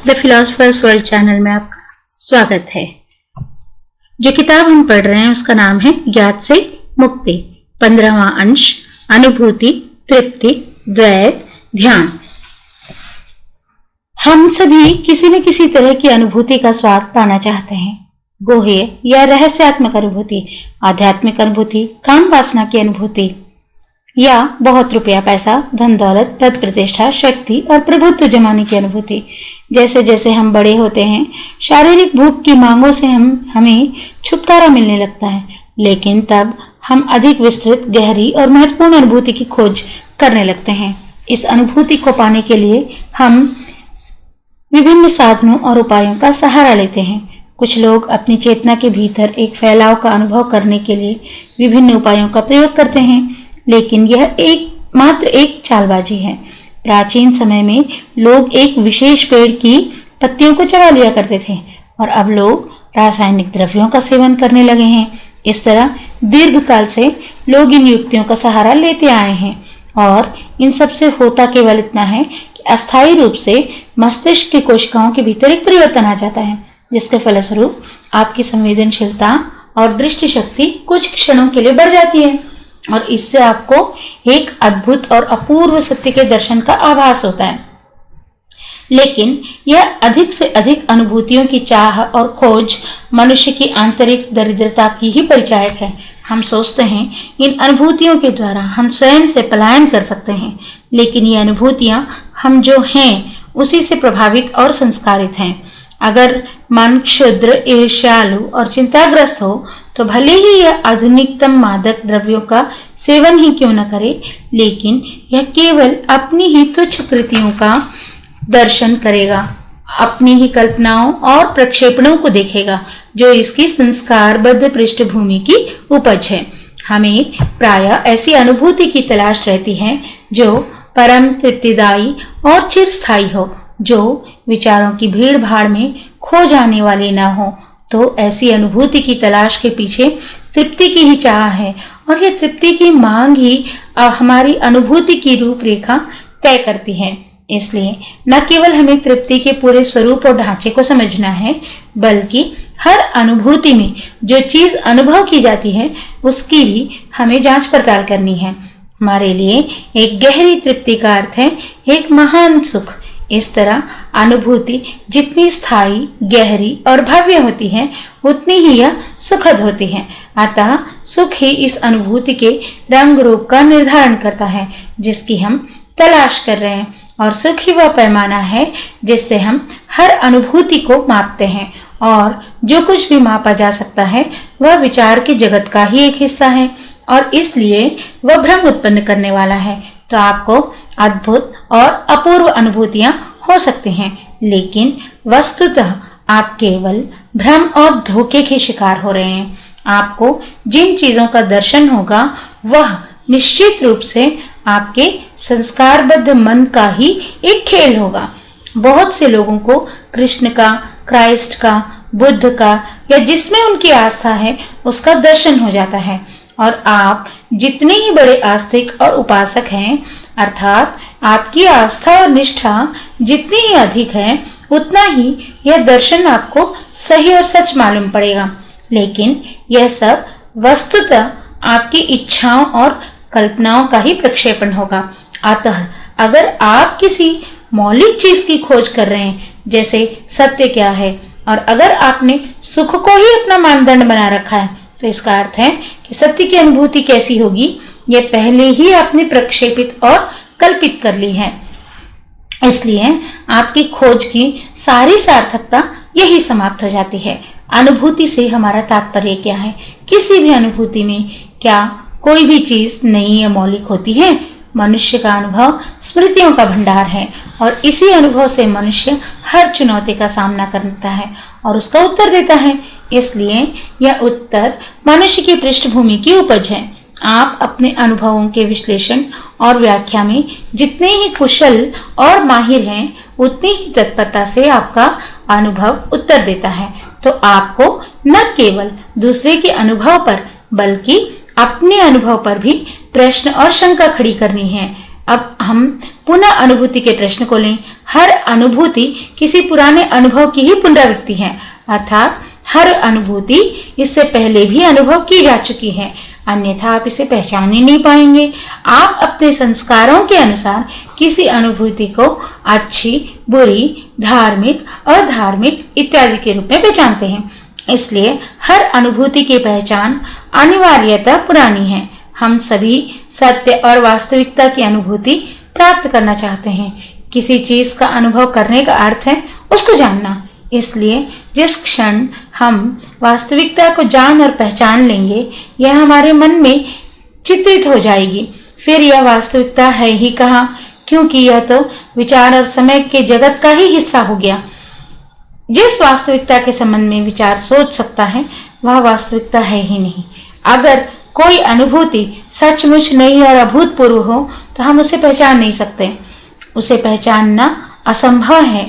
The philosophers world channel में आपका स्वागत है। जो किताब हम पढ़ रहे हैं उसका नाम है ज्ञात से मुक्ति, 15वां अंश, अनुभूति, तृप्ति, द्वैत, ध्यान। हम सभी किसी न किसी तरह की अनुभूति का स्वाद पाना चाहते हैं। गोह्य या रहस्यात्मक अनुभूति, आध्यात्मिक अनुभूति, काम वासना की अनुभूति, या बहुत रुपया पैसा, धन दौलत, पद प्रतिष्ठा, शक्ति और प्रभुत्व जमाने की अनुभूति। जैसे जैसे हम बड़े होते हैं, शारीरिक भूख की मांगों से हमें छुटकारा मिलने लगता है, लेकिन तब हम अधिक विस्तृत, गहरी और महत्वपूर्ण अनुभूति की खोज करने लगते हैं। इस अनुभूति को पाने के लिए हम विभिन्न साधनों और उपायों का सहारा लेते हैं। कुछ लोग अपनी चेतना के भीतर एक फैलाव का अनुभव करने के लिए विभिन्न उपायों का प्रयोग करते हैं, लेकिन यह मात्र एक चालबाजी है। प्राचीन समय में लोग एक विशेष पेड़ की पत्तियों को चबा लिया करते थे और अब लोग रासायनिक द्रव्यों का सेवन करने लगे हैं। इस तरह दीर्घ काल से लोग इन युक्तियों का सहारा लेते आए हैं और इन सब से होता केवल इतना है कि अस्थायी रूप से मस्तिष्क की कोशिकाओं के भीतर एक परिवर्तन आ जाता है, जिसके फलस्वरूप आपकी संवेदनशीलता और दृष्टि शक्ति कुछ क्षणों के लिए बढ़ जाती है और इससे आपको एक अद्भुत और अपूर्व सत्य के दर्शन का आभास होता है। लेकिन यह अधिक से अधिक अनुभूतियों की चाह और खोज मनुष्य की आंतरिक दरिद्रता की ही परिचायक है। हम सोचते हैं इन अनुभूतियों के द्वारा हम स्वयं से पलायन कर सकते हैं, लेकिन ये अनुभूतियां हम जो हैं उसी से प्रभावित और संस्कारित हैं। अगर मन क्षुद्र, ईर्ष्यालु और चिंताग्रस्त हो तो भले ही यह आधुनिकतम मादक द्रव्यों का सेवन ही क्यों न करे, लेकिन यह केवल अपनी ही तुच्छ कृतियों का दर्शन करेगा, अपनी ही कल्पनाओं और प्रक्षेपणों को देखेगा जो इसकी संस्कारबद्ध पृष्ठभूमि की उपज है। हमें प्रायः ऐसी अनुभूति की तलाश रहती है जो परम तृप्तिदायी और चिरस्थायी हो, जो विचारों की भीड़ भाड़ में खो जाने वाली न हो। तो ऐसी अनुभूति की तलाश के पीछे तृप्ति की ही चाह है और यह तृप्ति की मांग ही हमारी अनुभूति की रूपरेखा तय करती है। इसलिए न केवल हमें तृप्ति के पूरे स्वरूप और ढांचे को समझना है, बल्कि हर अनुभूति में जो चीज अनुभव की जाती है उसकी भी हमें जांच पड़ताल करनी है। हमारे लिए एक गहरी तृप्ति का अर्थ है एक महान सुख। इस तरह अनुभूति जितनी स्थायी, गहरी और भव्य होती है, उतनी ही यह सुखद होती है। अतः सुख ही इस अनुभूति के रंग रूप का निर्धारण करता है जिसकी हम तलाश कर रहे हैं, और सुख ही वह पैमाना है जिससे हम हर अनुभूति को मापते हैं। और जो कुछ भी मापा जा सकता है वह विचार के जगत का ही एक हिस्सा है और इसलिए वह भ्रम उत्पन्न करने वाला है। तो आपको अद्भुत और अपूर्व अनुभूतियां हो सकती हैं, लेकिन वस्तुतः आप केवल भ्रम और धोखे के शिकार हो रहे हैं। आपको जिन चीजों का दर्शन होगा वह निश्चित रूप से आपके संस्कारबद्ध मन का ही एक खेल होगा। बहुत से लोगों को कृष्ण का, क्राइस्ट का, बुद्ध का या जिसमें उनकी आस्था है उसका दर्शन हो जाता है, और आप जितने ही बड़े आस्तिक और उपासक हैं, अर्थात आपकी आस्था और निष्ठा जितनी ही अधिक है, उतना ही यह दर्शन आपको सही और सच मालूम पड़ेगा। लेकिन यह सब वस्तुतः आपकी इच्छाओं और कल्पनाओं का ही प्रक्षेपण होगा। अतः अगर आप किसी मौलिक चीज की खोज कर रहे हैं, जैसे सत्य क्या है, और अगर आपने सुख को ही अपना मानदंड बना रखा है, तो इसका अर्थ है कि सत्य की अनुभूति कैसी होगी यह पहले ही आपने प्रक्षेपित और कल्पित कर ली है। इसलिए आपकी खोज की सारी सार्थकता यही समाप्त हो जाती है। अनुभूति से हमारा तात्पर्य क्या है? किसी भी अनुभूति में क्या कोई भी चीज नई या मौलिक होती है? मनुष्य का अनुभव स्मृतियों का भंडार है और इसी अनुभव से मनुष्य हर चुनौती का सामना करता है और उसका उत्तर देता है। इसलिए यह उत्तर मनुष्य की पृष्ठभूमि की उपज है। आप अपने अनुभवों के विश्लेषण और व्याख्या में जितने ही कुशल और माहिर हैं, उतनी ही तत्परता से आपका अनुभव उत्तर देता है। तो आपको न केवल दूसरे के अनुभव पर बल्कि अपने अनुभव पर भी प्रश्न और शंका खड़ी करनी है। अब हम पुनः अनुभूति के प्रश्न को लें। हर अनुभूति किसी पुराने अनुभव की ही पुनरावृत्ति है, अर्थात हर अनुभूति इससे पहले भी अनुभव की जा चुकी है, अन्यथा आप इसे पहचान ही नहीं पाएंगे। आप अपने संस्कारों के अनुसार किसी अनुभूति को अच्छी, बुरी, धार्मिक, अधार्मिक इत्यादि के रूप में पहचानते हैं। इसलिए हर अनुभूति की पहचान अनिवार्यतः पुरानी है। हम सभी सत्य और वास्तविकता की अनुभूति प्राप्त करना चाहते हैं। किसी चीज का अनुभव करने का अर्थ है उसको जानना। इसलिए जिस क्षण हम वास्तविकता को जान और पहचान लेंगे, यह हमारे मन में चित्रित हो जाएगी। फिर यह वास्तविकता है ही कहाँ, क्योंकि यह तो विचार और समय के जगत का ही हिस्सा हो गया। जिस वास्तविकता के संबंध में विचार सोच सकता है, वह वास्तविकता है ही नहीं। अगर कोई अनुभूति सचमुच नई और अभूतपूर्व हो तो हम उसे पहचान नहीं सकते। उसे पहचानना असंभव है।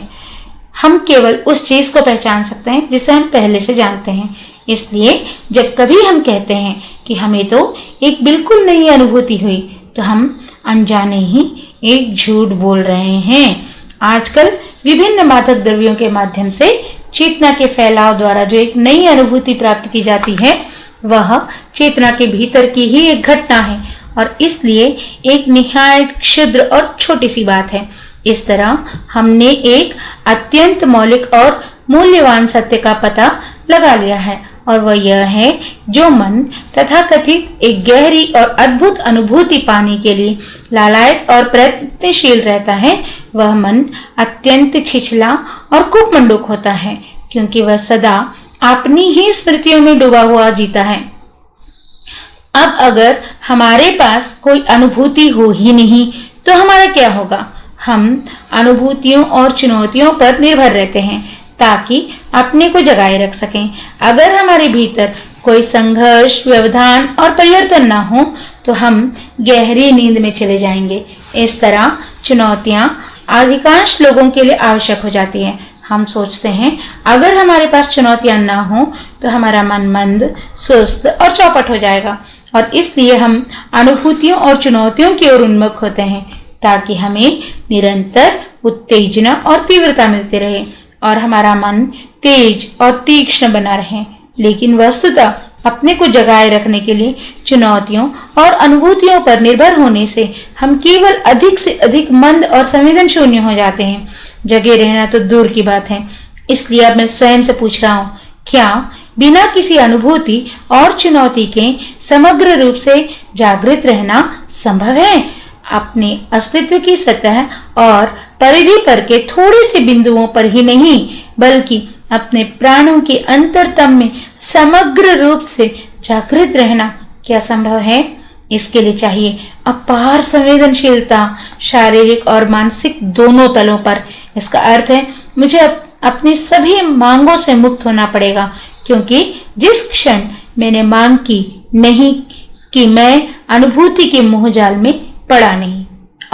हम केवल उस चीज को पहचान सकते हैं जिसे हम पहले से जानते हैं। इसलिए जब कभी हम कहते हैं कि हमें तो एक बिल्कुल नई अनुभूति हुई, तो हम अनजाने ही एक झूठ बोल रहे हैं। आजकल विभिन्न मादक द्रव्यों के माध्यम से चेतना के फैलाव द्वारा जो एक नई अनुभूति प्राप्त की जाती है, वह चेतना के भीतर की ही एक घटना है और इसलिए एक निहायत क्षुद्र और छोटी सी बात है। इस तरह हमने एक अत्यंत मौलिक और मूल्यवान सत्य का पता लगा लिया है, और वह यह है, जो मन तथाकथित एक गहरी और अद्भुत अनुभूति पाने के लिए लालायत और प्रयत्नशील रहता है, वह मन अत्यंत छिछला और कुपमंडूक होता है, क्योंकि वह सदा अपनी ही स्मृतियों में डूबा हुआ जीता है। अब अगर हमारे पास कोई अनुभूति हो ही नहीं तो हमारा क्या होगा? हम अनुभूतियों और चुनौतियों पर निर्भर रहते हैं ताकि अपने को जगाए रख सकें। अगर हमारे भीतर कोई संघर्ष, व्यवधान और परिवर्तन ना हो तो हम गहरी नींद में चले जाएंगे। इस तरह चुनौतियां अधिकांश लोगों के लिए आवश्यक हो जाती हैं। हम सोचते हैं अगर हमारे पास चुनौतियां ना हो तो हमारा मन मंद, सुस्त और चौपट हो जाएगा, और इसलिए हम अनुभूतियों और चुनौतियों की ओर उन्मुख होते हैं ताकि हमें निरंतर उत्तेजना और तीव्रता मिलती रहे और हमारा मन तेज और तीक्ष्ण बना रहे। लेकिन वस्तुतः अपने को जगाए रखने के लिए चुनौतियों और अनुभूतियों पर निर्भर होने से हम केवल अधिक से अधिक मंद और संवेदन शून्य हो जाते हैं। जगे रहना तो दूर की बात है। इसलिए अब मैं स्वयं से पूछ रहा हूँ, क्या बिना किसी अनुभूति और चुनौती के समग्र रूप से जागृत रहना संभव है? अपने अस्तित्व की सतह और परिधि पर के थोड़े से बिंदुओं पर ही नहीं, बल्कि अपने प्राणों के अंतरतम में समग्र रूप से जागृत रहना क्या संभव है? इसके लिए चाहिए अपार संवेदनशीलता, शारीरिक और मानसिक दोनों तलों पर। इसका अर्थ है मुझे अपनी सभी मांगों से मुक्त होना पड़ेगा, क्योंकि जिस क्षण मैंने मांग की नहीं कि मैं अनुभूति के मोहजाल में पड़ा नहीं,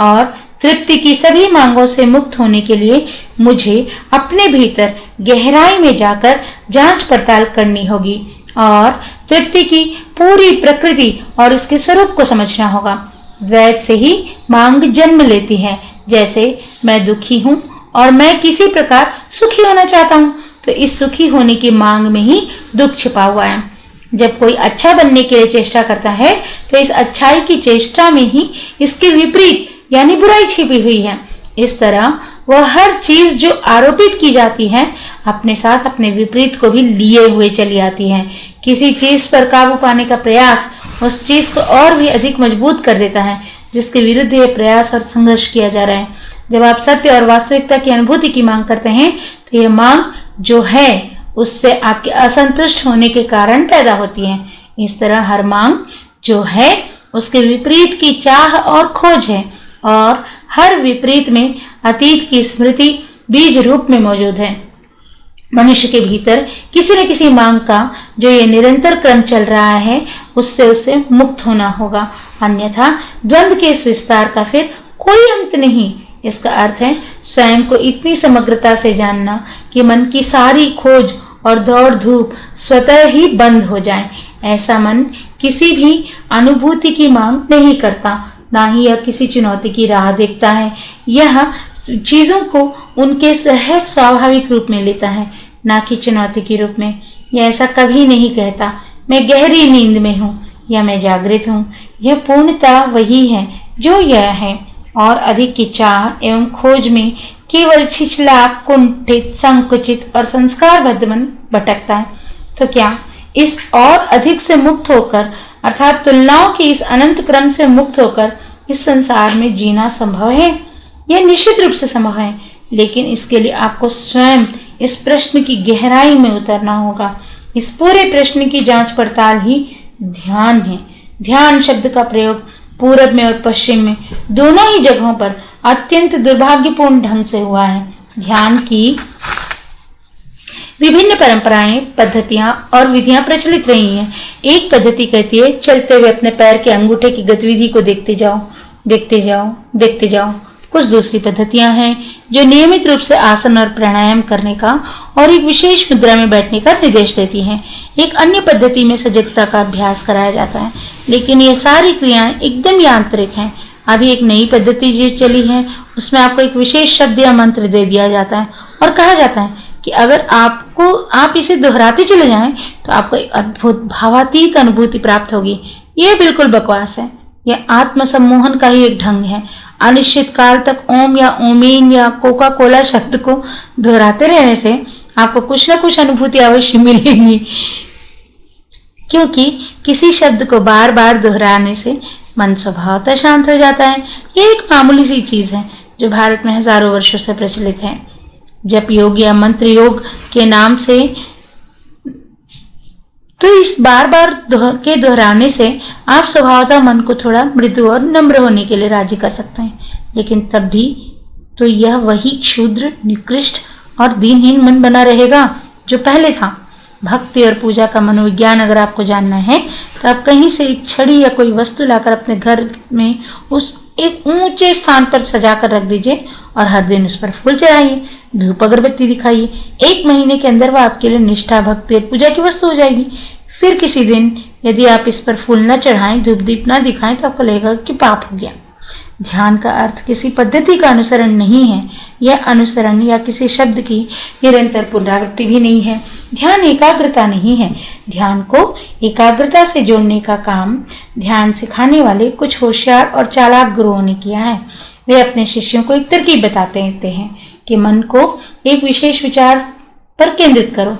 और तृप्ति की सभी मांगों से मुक्त होने के लिए मुझे अपने भीतर गहराई में जाकर जांच पड़ताल करनी होगी और तृप्ति की पूरी प्रकृति और इसके स्वरूप को समझना होगा। द्वैत से ही मांग जन्म लेती है। जैसे मैं दुखी हूँ और मैं किसी प्रकार सुखी होना चाहता हूँ, तो इस सुखी होने की मांग में ही दुख छिपा हुआ है। जब कोई अच्छा बनने के लिए चेष्टा करता है तो इस अच्छाई की चेष्टा में ही इसके विपरीत यानी बुराई छिपी हुई है। इस तरह वह हर चीज जो आरोपित की जाती है अपने साथ अपने विपरीत को भी लिए हुए चली आती है। किसी चीज पर काबू पाने का प्रयास उस चीज को और भी अधिक मजबूत कर देता है जिसके विरुद्ध यह प्रयास और संघर्ष किया जा रहा है। जब आप सत्य और वास्तविकता की अनुभूति की मांग करते हैं तो यह मांग जो है उससे आपके असंतुष्ट होने के कारण पैदा होती है। इस तरह हर मांग जो है उसके विपरीत की चाह और खोज है, और हर विपरीत में अतीत की स्मृति बीज रूप में मौजूद है। मनुष्य के भीतर किसी न किसी मांग का जो ये निरंतर क्रम चल रहा है उससे उसे मुक्त होना होगा, अन्यथा द्वंद्व के इस विस्तार का फिर कोई अंत नहीं। इसका अर्थ है स्वयं को इतनी समग्रता से जानना कि मन की सारी खोज और दौड़ धूप स्वतः ही बंद हो जाए। ऐसा मन किसी भी अनुभूति की मांग नहीं करता, ना ही यह किसी चुनौती की राह देखता है। यह चीजों को उनके सहज स्वाभाविक रूप में लेता है, ना कि चुनौती के रूप में। यह ऐसा कभी नहीं कहता मैं गहरी नींद में हूँ या मैं जागृत हूँ। यह पूर्णतः वही है जो यह है, और अधिक की चाह एवं खोज में केवल छिछला, कुंठित, संकुचित और संस्कारबद्ध मन भटकता है। तो क्या इस और अधिक से मुक्त होकर, अर्थात तुलनाओं के इस अनंत क्रम से मुक्त होकर इस संसार में जीना संभव है? यह निश्चित रूप से संभव है, लेकिन इसके लिए आपको स्वयं इस प्रश्न की गहराई में उतरना होगा। इस पूरे प्रश्न की जांच पड़ताल ही ध्यान है। ध्यान शब्द का प्रयोग पूरब में और पश्चिम में दोनों ही जगहों पर अत्यंत दुर्भाग्यपूर्ण ढंग से हुआ है। ध्यान की विभिन्न परंपराएं, पद्धतियां और विधियां प्रचलित रही हैं। एक पद्धति कहती है चलते हुए अपने पैर के अंगूठे की गतिविधि को देखते जाओ, देखते जाओ, देखते जाओ। कुछ दूसरी पद्धतियां हैं जो नियमित रूप से आसन और प्राणायाम करने का और एक विशेष मुद्रा में बैठने का निर्देश देती हैं। एक अन्य पद्धति में सजगता का अभ्यास कराया जाता है, लेकिन ये सारी क्रियाएं एकदम यांत्रिक हैं। अभी एक नई पद्धति जो चली है उसमें आपको एक विशेष शब्द या मंत्र दे दिया जाता है और कहा जाता है कि अगर आप इसे दोहराते चले जाएं तो आपको एक अद्भुत भावातीत अनुभूति प्राप्त होगी। यह बिल्कुल बकवास है। यह आत्म सम्मोहन का ही एक ढंग है। अनिश्चित काल तक ओम या ओमेन या कोका कोला शब्द को दोहराते रहने से आपको कुछ न कुछ अनुभूति अवश्य मिलेगी, क्योंकि किसी शब्द को बार बार दोहराने से मन स्वभावतः शांत हो जाता है। यह एक मामूली सी चीज है जो भारत में हजारों वर्षों से प्रचलित है। जप योग या मंत्र योग के नाम से तो इस बार बार के दोहराने से आप स्वभावतः मन को थोड़ा मृदु और नम्र होने के लिए राजी कर सकते हैं, लेकिन तब भी तो यह वही क्षुद्र, निकृष्ट और दीनहीन मन बना रहेगा जो पहले था। भक्ति और पूजा का मनोविज्ञान अगर आपको जानना है तो आप कहीं से एक छड़ी या कोई वस्तु लाकर अपने घर में उस एक ऊंचे स्थान पर सजा कर रख दीजिए और हर दिन उस पर फूल चढ़ाइए, धूप अगरबत्ती दिखाइए। 1 महीने के अंदर वह आपके लिए निष्ठा, भक्ति और पूजा की वस्तु हो जाएगी। फिर किसी दिन यदि आप इस पर फूल न चढ़ाएं, धूप दीप न दिखाएं, तो आपको लगेगा कि पाप हो गया। ध्यान का अर्थ किसी पद्धति का अनुसरण नहीं है। यह अनुसरण या किसी शब्द की निरंतर पुनरावृत्ति भी नहीं है। ध्यान एकाग्रता नहीं है। ध्यान को एकाग्रता से जोड़ने का काम ध्यान सिखाने वाले कुछ होशियार और चालाक गुरुओं ने किया है। वे अपने शिष्यों को एक तरकीब बताते हैं कि मन को एक विशेष विचार पर केंद्रित करो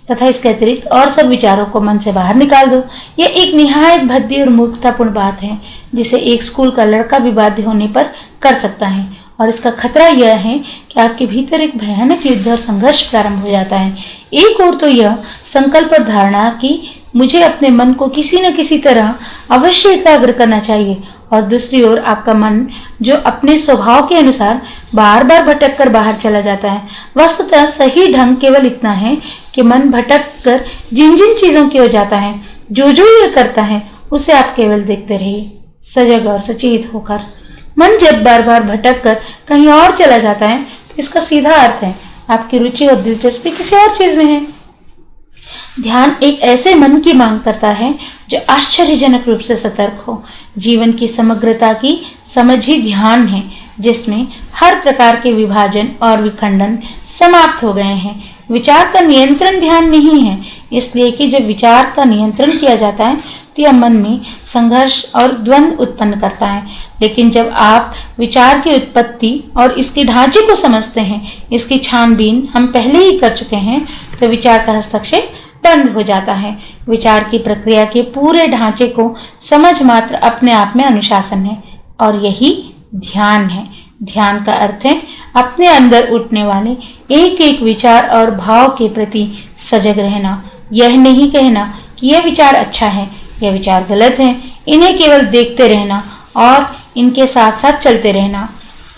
तथा इसके अतिरिक्त और सब विचारों को मन से बाहर निकाल दो। यह एक निहायत भद्दी और मूर्खतापूर्ण बात है जिसे एक स्कूल का लड़का भी बाध्य होने पर कर सकता है, और इसका खतरा यह है कि आपके भीतर एक भयानक युद्ध और संघर्ष प्रारंभ हो जाता है। एक ओर तो यह संकल्प और धारणा कि मुझे अपने मन को किसी न किसी तरह अवश्य एकाग्र करना चाहिए, और दूसरी ओर आपका मन जो अपने स्वभाव के अनुसार बार बार भटक कर बाहर चला जाता है। वस्तुतः सही ढंग केवल इतना है कि मन भटक कर जिन जिन चीजों की हो जाता है, जो जो यह करता है, उसे आप केवल देखते रहिए, सजग और सचेत होकर। मन जब बार बार भटक कर कहीं और चला जाता है तो इसका सीधा अर्थ है आपकी रुचि और दिलचस्पी किसी और चीज में है। ध्यान एक ऐसे मन की मांग करता है जो आश्चर्यजनक रूप से सतर्क हो। जीवन की समग्रता की समझ ही ध्यान है, जिसमें हर प्रकार के विभाजन और विखंडन समाप्त हो गए हैं। विचार का नियंत्रण ध्यान नहीं है, इसलिए कि जब विचार का नियंत्रण किया जाता है तो यह मन में संघर्ष और द्वंद्व उत्पन्न करता है। लेकिन जब आप विचार की उत्पत्ति और इसके ढांचे को समझते हैं, इसकी छानबीन हम पहले ही कर चुके हैं, तो विचार का हस्तक्षेप बंद हो जाता है। विचार की प्रक्रिया के पूरे ढांचे को समझ मात्र अपने आप में अनुशासन है, और यही ध्यान है। ध्यान का अर्थ है अपने अंदर उठने वाले एक एक विचार और भाव के प्रति सजग रहना। यह नहीं कहना कि यह विचार अच्छा है, यह विचार गलत है, इन्हें केवल देखते रहना और इनके साथ साथ चलते रहना।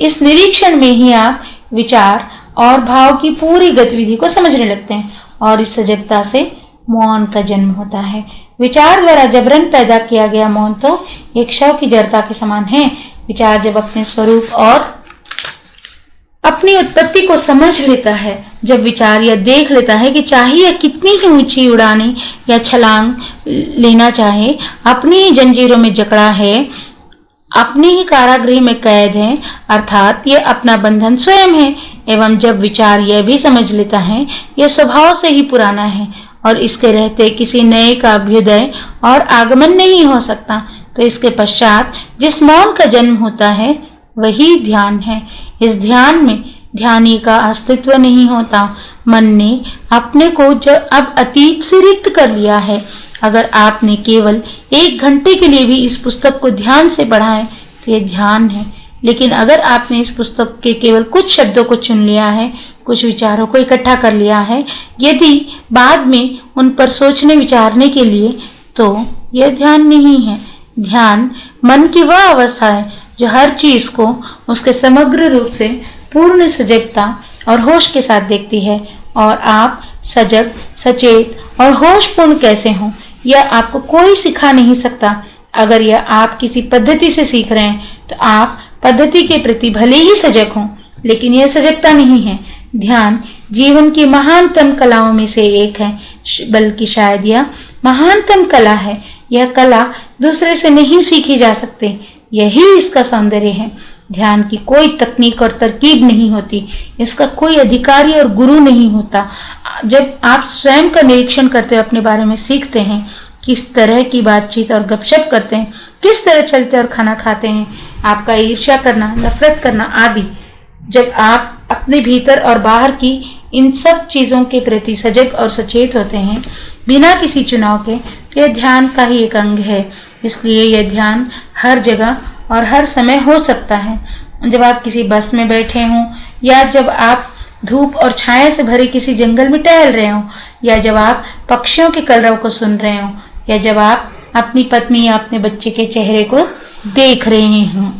इस निरीक्षण में ही आप विचार और भाव की पूरी गतिविधि को समझने लगते हैं, और इस सजगता से मौन का जन्म होता है। विचार द्वारा जबरन पैदा किया गया मौन तो एक शव की जड़ता के समान है। विचार जब अपने स्वरूप और अपनी उत्पत्ति को समझ लेता है, जब विचार यह देख लेता है कि चाहे यह कितनी ही ऊंची उड़ाने या छलांग लेना चाहे, अपनी जंजीरों में जकड़ा है, अपने ही कारागृह में कैद है, अर्थात ये अपना बंधन स्वयं है। एवं जब विचार यह भी समझ लेता है यह स्वभाव से ही पुराना है और इसके रहते किसी नए का अभ्युदय और आगमन नहीं हो सकता, तो इसके पश्चात जिस मौन का जन्म होता है वही ध्यान है। इस ध्यान में ध्यानी का अस्तित्व नहीं होता। मन ने अपने को जब अब अतीत से रिक्त कर लिया है। अगर आपने केवल 1 घंटे के लिए भी इस पुस्तक को ध्यान से पढ़ा है तो यह ध्यान है। लेकिन अगर आपने इस पुस्तक के केवल कुछ शब्दों को चुन लिया है, कुछ विचारों को इकट्ठा कर लिया है, यदि बाद में उन पर सोचने विचारने के लिए, तो यह ध्यान नहीं है। ध्यान मन की वह अवस्था है जो हर चीज को उसके समग्र रूप से पूर्ण सजगता और होश के साथ देखती है। और आप सजग, सचेत और होशपूर्ण कैसे हों, यह आपको कोई सिखा नहीं सकता। अगर यह आप किसी पद्धति से सीख रहे हैं तो आप पद्धति के प्रति भले ही सजग हों, लेकिन यह सजगता नहीं है। ध्यान जीवन की महानतम कलाओं में से एक है, बल्कि शायद यह महानतम कला है। यह कला दूसरे से नहीं सीखी जा सकती, यही इसका सौंदर्य है। ध्यान की कोई तकनीक और तरकीब नहीं होती, इसका कोई अधिकारी और गुरु नहीं होता। जब आप स्वयं का निरीक्षण करते हुए अपने बारे में सीखते हैं, किस तरह की बातचीत और गपशप करते हैं, किस तरह चलते और खाना खाते हैं, आपका ईर्ष्या करना, नफरत करना आदि, जब आप अपने भीतर और बाहर की इन सब चीजों के प्रति सजग और सचेत होते हैं बिना किसी चुनाव के, तो यह ध्यान का ही एक अंग है। इसलिए यह ध्यान हर जगह और हर समय हो सकता है। जब आप किसी बस में बैठे हों, या जब आप धूप और छाया से भरे किसी जंगल में टहल रहे हों, या जब आप पक्षियों के कलरव को सुन रहे हों, या जब आप अपनी पत्नी या अपने बच्चे के चेहरे को देख रहे हों।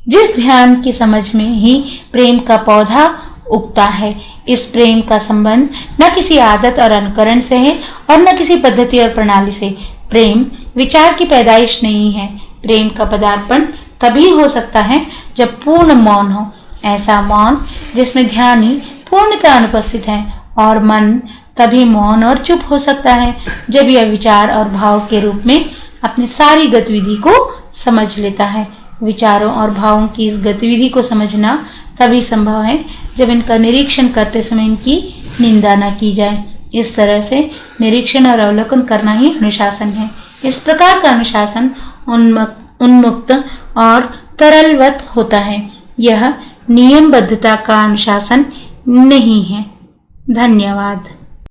जिस ध्यान की समझ में ही प्रेम का पौधा उगता है। इस प्रेम का संबंध न किसी आदत और अनुकरण से है और न किसी पद्धति और प्रणाली से। प्रेम विचार की पैदाइश नहीं है। प्रेम का पदार्पण तभी हो सकता है जब पूर्ण मौन हो, ऐसा मौन जिसमें ध्यानी पूर्णतः अनुपस्थित है। और मन तभी मौन और चुप हो सकता है जब यह विचार और भाव के रूप में अपनी सारी गतिविधि को समझ लेता है। विचारों और भावों की इस गतिविधि को समझना तभी संभव है जब इनका निरीक्षण करते समय इनकी निंदा न की जाए। इस तरह से निरीक्षण और अवलोकन करना ही अनुशासन है। इस प्रकार का अनुशासन उन्मुक्त और तरलवत होता है। यह नियमबद्धता का अनुशासन नहीं है। धन्यवाद।